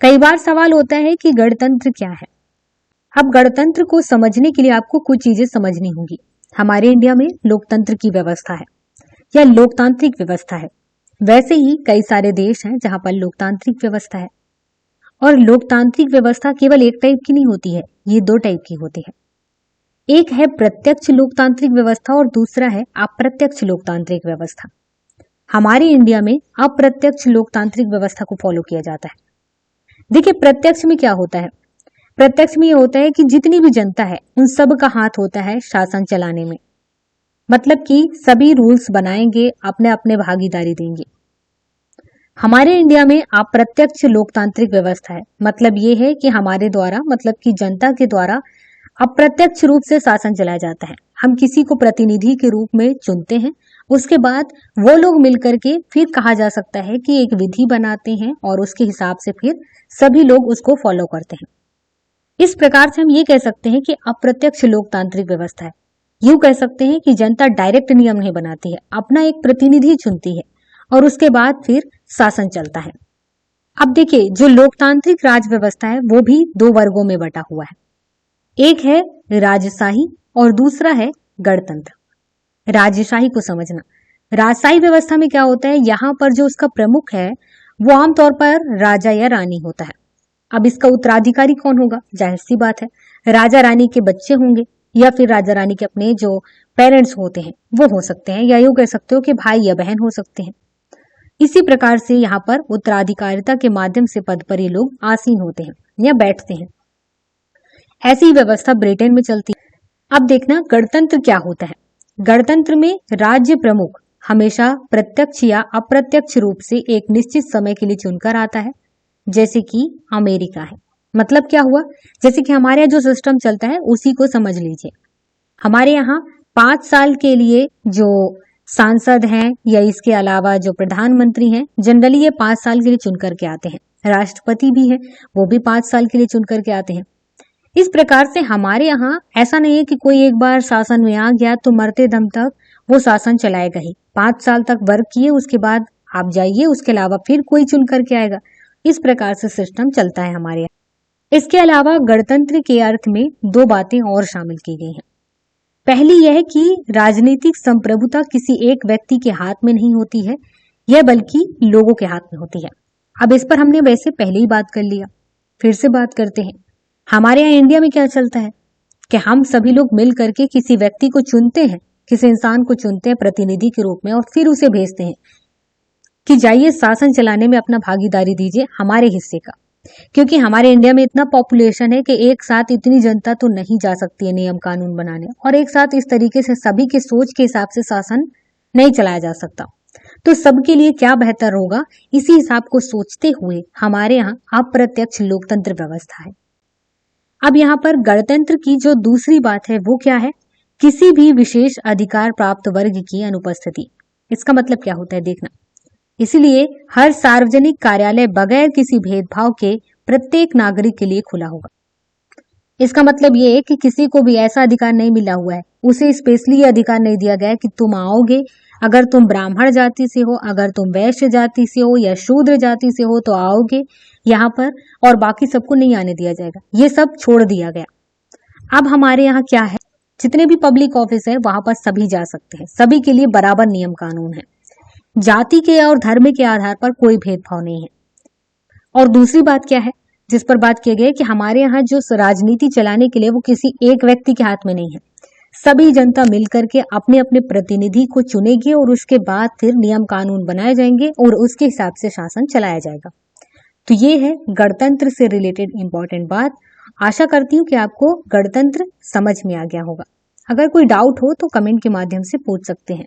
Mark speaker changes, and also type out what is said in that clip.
Speaker 1: कई बार सवाल होता है कि गणतंत्र क्या है। अब गणतंत्र को समझने के लिए आपको कुछ चीजें समझनी होंगी। हमारे इंडिया में लोकतंत्र की व्यवस्था है या लोकतांत्रिक व्यवस्था है। वैसे ही कई सारे देश हैं जहां पर लोकतांत्रिक व्यवस्था है। और लोकतांत्रिक व्यवस्था केवल एक टाइप की नहीं होती है, ये दो टाइप की होती है। एक है प्रत्यक्ष लोकतांत्रिक व्यवस्था और दूसरा है अप्रत्यक्ष लोकतांत्रिक व्यवस्था। हमारे इंडिया में अप्रत्यक्ष लोकतांत्रिक व्यवस्था को फॉलो किया जाता है। देखिए, प्रत्यक्ष में क्या होता है? प्रत्यक्ष में ये होता है कि जितनी भी जनता है उन सब का हाथ होता है शासन चलाने में। मतलब कि सभी रूल्स बनाएंगे, अपने अपने भागीदारी देंगे। हमारे इंडिया में अप्रत्यक्ष लोकतांत्रिक व्यवस्था है। मतलब ये है कि हमारे द्वारा, मतलब कि जनता के द्वारा अप्रत्यक्ष रूप से शासन चलाया जाता है। हम किसी को प्रतिनिधि के रूप में चुनते हैं, उसके बाद वो लोग मिलकर के फिर कहा जा सकता है कि एक विधि बनाते हैं और उसके हिसाब से फिर सभी लोग उसको फॉलो करते हैं। इस प्रकार से हम ये कह सकते हैं कि अप्रत्यक्ष लोकतांत्रिक व्यवस्था है। यूं कह सकते हैं कि जनता डायरेक्ट नियम नहीं बनाती है, अपना एक प्रतिनिधि चुनती है और उसके बाद फिर शासन चलता है। अब देखिए, जो लोकतांत्रिक राज व्यवस्था है वो भी दो वर्गों में बटा हुआ है। एक है राजशाही और दूसरा है गणतंत्र। राजशाही को समझना, राजशाही व्यवस्था में क्या होता है, यहाँ पर जो उसका प्रमुख है वो आमतौर पर राजा या रानी होता है। अब इसका उत्तराधिकारी कौन होगा? जाहिर सी बात है, राजा रानी के बच्चे होंगे या फिर राजा रानी के अपने जो पेरेंट्स होते हैं वो हो सकते हैं, या यूं कह सकते हो कि भाई या बहन हो सकते हैं। इसी प्रकार से यहाँ पर उत्तराधिकारिता के माध्यम से पद पर ये लोग आसीन होते हैं या बैठते हैं। ऐसी व्यवस्था ब्रिटेन में चलती है। अब देखना, गणतंत्र क्या होता है। गणतंत्र में राज्य प्रमुख हमेशा प्रत्यक्ष या अप्रत्यक्ष रूप से एक निश्चित समय के लिए चुनकर आता है, जैसे कि अमेरिका है। मतलब क्या हुआ, जैसे कि हमारे यहाँ जो सिस्टम चलता है उसी को समझ लीजिए। हमारे यहाँ 5 साल के लिए जो सांसद हैं या इसके अलावा जो प्रधानमंत्री हैं, जनरली ये 5 साल के लिए चुन करके आते हैं। राष्ट्रपति भी है, वो भी 5 साल के लिए चुन करके आते हैं। इस प्रकार से हमारे यहाँ ऐसा नहीं है कि कोई एक बार शासन में आ गया तो मरते दम तक वो शासन चलाएगा ही। 5 साल तक वर्क किए, उसके बाद आप जाइए, उसके अलावा फिर कोई चुन करके आएगा। इस प्रकार से सिस्टम चलता है हमारे यहाँ। इसके अलावा गणतंत्र के अर्थ में दो बातें और शामिल की गई हैं। पहली यह है कि राजनीतिक संप्रभुता किसी एक व्यक्ति के हाथ में नहीं होती है, यह बल्कि लोगों के हाथ में होती है। अब इस पर हमने वैसे पहले ही बात कर लिया, फिर से बात करते हैं। हमारे यहाँ इंडिया में क्या चलता है कि हम सभी लोग मिल करके किसी व्यक्ति को चुनते हैं, किसी इंसान को चुनते हैं प्रतिनिधि के रूप में और फिर उसे भेजते हैं कि जाइए शासन चलाने में अपना भागीदारी दीजिए हमारे हिस्से का। क्योंकि हमारे इंडिया में इतना पॉपुलेशन है कि एक साथ इतनी जनता तो नहीं जा सकती है नियम कानून बनाने, और एक साथ इस तरीके से सभी के सोच के हिसाब से शासन नहीं चलाया जा सकता। तो सबके लिए क्या बेहतर होगा, इसी हिसाब को सोचते हुए हमारे यहाँ अप्रत्यक्ष लोकतंत्र व्यवस्था है। अब यहाँ पर गणतंत्र की जो दूसरी बात है वो क्या है, किसी भी विशेष अधिकार प्राप्त वर्ग की अनुपस्थिति। इसका मतलब क्या होता है देखना, इसलिए हर सार्वजनिक कार्यालय बगैर किसी भेदभाव के प्रत्येक नागरिक के लिए खुला होगा। इसका मतलब ये है कि किसी को भी ऐसा अधिकार नहीं मिला हुआ है, उसे स्पेशली अधिकार नहीं दिया गया है कि तुम आओगे, अगर तुम ब्राह्मण जाति से हो, अगर तुम वैश्य जाति से हो या शूद्र जाति से हो तो आओगे यहाँ पर, और बाकी सबको नहीं आने दिया जाएगा। ये सब छोड़ दिया गया। अब हमारे यहाँ क्या है, जितने भी पब्लिक ऑफिस है वहां पर सभी जा सकते हैं, सभी के लिए बराबर नियम कानून है, जाति के और धर्म के आधार पर कोई भेदभाव नहीं है। और दूसरी बात क्या है जिस पर बात की गई है कि हमारे यहाँ जो राजनीति चलाने के लिए वो किसी एक व्यक्ति के हाथ में नहीं है, सभी जनता मिलकर के अपने अपने प्रतिनिधि को चुनेगी और उसके बाद फिर नियम कानून बनाए जाएंगे और उसके हिसाब से शासन चलाया जाएगा। तो ये है गणतंत्र से रिलेटेड इंपॉर्टेंट बात। आशा करती हूँ कि आपको गणतंत्र समझ में आ गया होगा। अगर कोई डाउट हो तो कमेंट के माध्यम से पूछ सकते हैं।